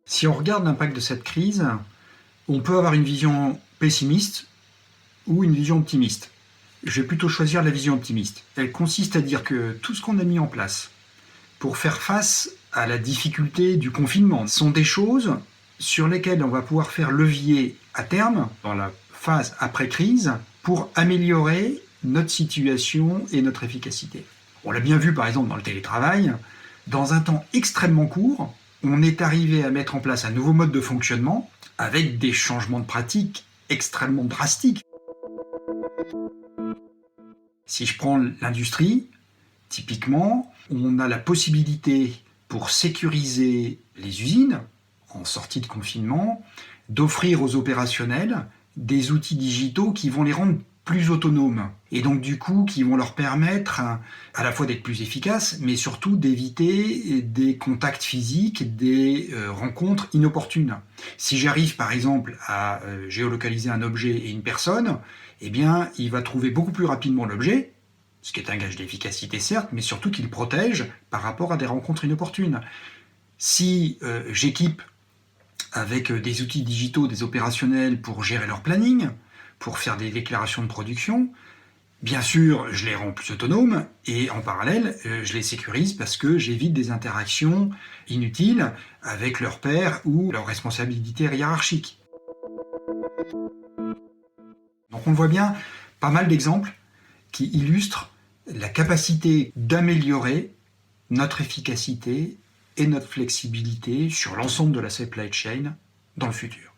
Si on regarde l'impact de cette crise, on peut avoir une vision pessimiste ou une vision optimiste. Je vais plutôt choisir la vision optimiste. Elle consiste à dire que tout ce qu'on a mis en place pour faire face à la difficulté du confinement sont des choses sur lesquelles on va pouvoir faire levier à terme, dans la phase après-crise, pour améliorer notre situation et notre efficacité. On l'a bien vu par exemple dans le télétravail, dans un temps extrêmement court, on est arrivé à mettre en place un nouveau mode de fonctionnement avec des changements de pratiques extrêmement drastiques. Si je prends l'industrie, typiquement, on a la possibilité, pour sécuriser les usines en sortie de confinement, d'offrir aux opérationnels des outils digitaux qui vont les rendre plus autonomes et donc du coup qui vont leur permettre à la fois d'être plus efficaces mais surtout d'éviter des contacts physiques, des rencontres inopportunes. Si j'arrive par exemple à géolocaliser un objet et une personne, eh bien il va trouver beaucoup plus rapidement l'objet, ce qui est un gage d'efficacité certes, mais surtout qu'il protège par rapport à des rencontres inopportunes. Si j'équipe avec des outils digitaux des opérationnels pour gérer leur planning, pour faire des déclarations de production, bien sûr, je les rends plus autonomes et en parallèle, je les sécurise parce que j'évite des interactions inutiles avec leurs pairs ou leurs responsabilités hiérarchiques. Donc on voit bien pas mal d'exemples qui illustrent la capacité d'améliorer notre efficacité et notre flexibilité sur l'ensemble de la supply chain dans le futur.